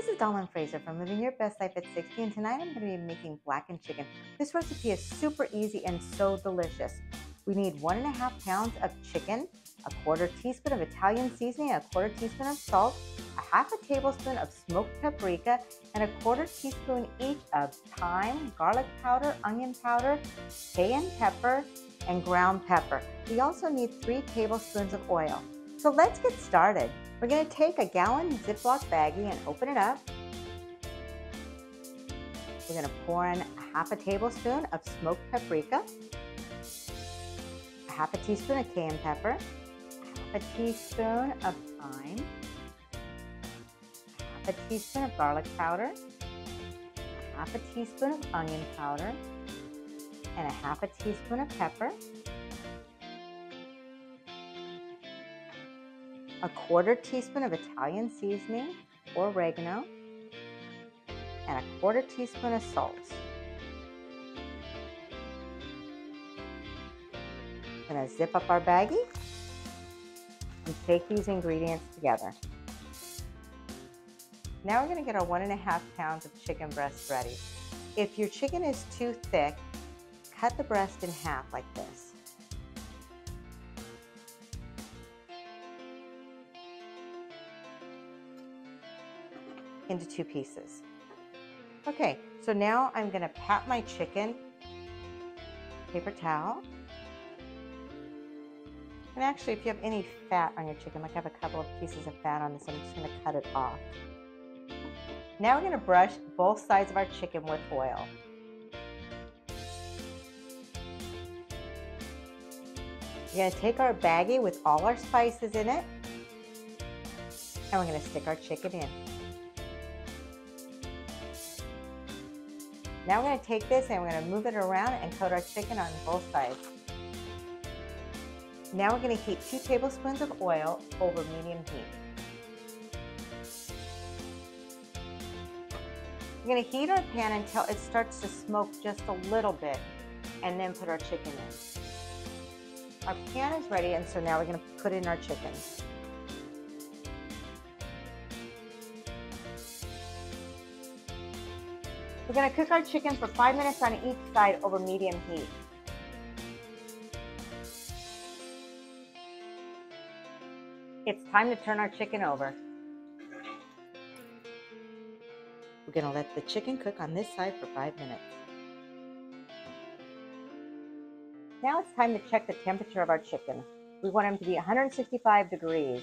This is Dawn Fraser from Living Your Best Life at 60, and tonight I'm going to be making blackened chicken. This recipe is super easy and so delicious. We need 1.5 pounds of chicken, a 1/4 teaspoon of Italian seasoning, a 1/4 teaspoon of salt, a 1/2 tablespoon of smoked paprika, and a 1/4 teaspoon each of thyme, garlic powder, onion powder, cayenne pepper, and ground pepper. We also need 3 tablespoons of oil. So let's get started. We're going to take a gallon Ziploc baggie and open it up. We're going to pour in a 1/2 tablespoon of smoked paprika, a 1/2 teaspoon of cayenne pepper, a 1/2 teaspoon of thyme, a 1/2 teaspoon of garlic powder, a 1/2 teaspoon of onion powder, and a 1/2 teaspoon of pepper, a 1/4 teaspoon of Italian seasoning or oregano, and a 1/4 teaspoon of salt. I'm going to zip up our baggie and take these ingredients together. Now we're going to get our 1.5 pounds of chicken breast ready. If your chicken is too thick, cut the breast in half like this. Into 2 pieces. Okay, so now I'm going to pat my chicken, paper towel. And actually, if you have any fat on your chicken, like I have a couple of pieces of fat on this, I'm just going to cut it off. Now we're going to brush both sides of our chicken with oil. We're going to take our baggie with all our spices in it, and we're going to stick our chicken in. Now we're going to take this and we're going to move it around and coat our chicken on both sides. Now we're going to heat 2 tablespoons of oil over medium heat. We're going to heat our pan until it starts to smoke just a little bit and then put our chicken in. Our pan is ready, and so now we're going to put in our chicken. We're going to cook our chicken for 5 minutes on each side over medium heat. It's time to turn our chicken over. We're going to let the chicken cook on this side for 5 minutes. Now it's time to check the temperature of our chicken. We want them to be 165 degrees.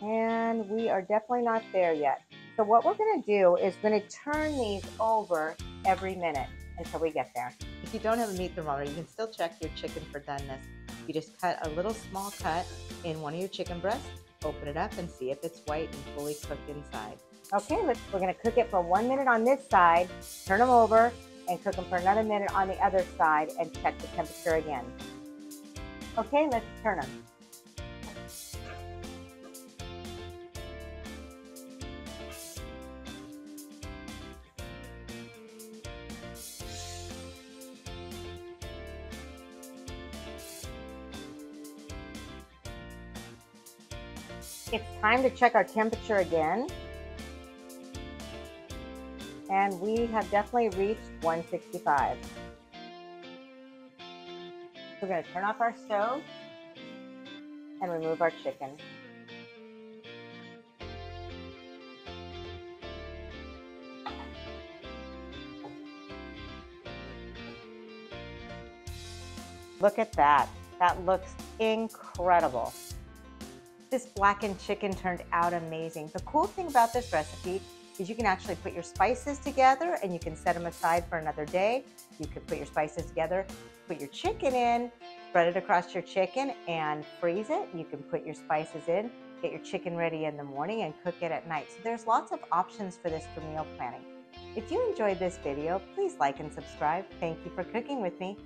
And we are definitely not there yet. So what we're going to do is we're going to turn these over every minute until we get there. If you don't have a meat thermometer, you can still check your chicken for doneness. You just cut a little small cut in one of your chicken breasts, open it up, and see if it's white and fully cooked inside. Okay, we're going to cook it for 1 minute on this side, turn them over, and cook them for another minute on the other side, and check the temperature again. Okay, let's turn them. It's time to check our temperature again. And we have definitely reached 165. We're going to turn off our stove and remove our chicken. Look at that. That looks incredible. This blackened chicken turned out amazing. The cool thing about this recipe is you can actually put your spices together and you can set them aside for another day. You could put your spices together, put your chicken in, spread it across your chicken and freeze it. You can put your spices in, get your chicken ready in the morning and cook it at night. So there's lots of options for this for meal planning. If you enjoyed this video, please like and subscribe. Thank you for cooking with me.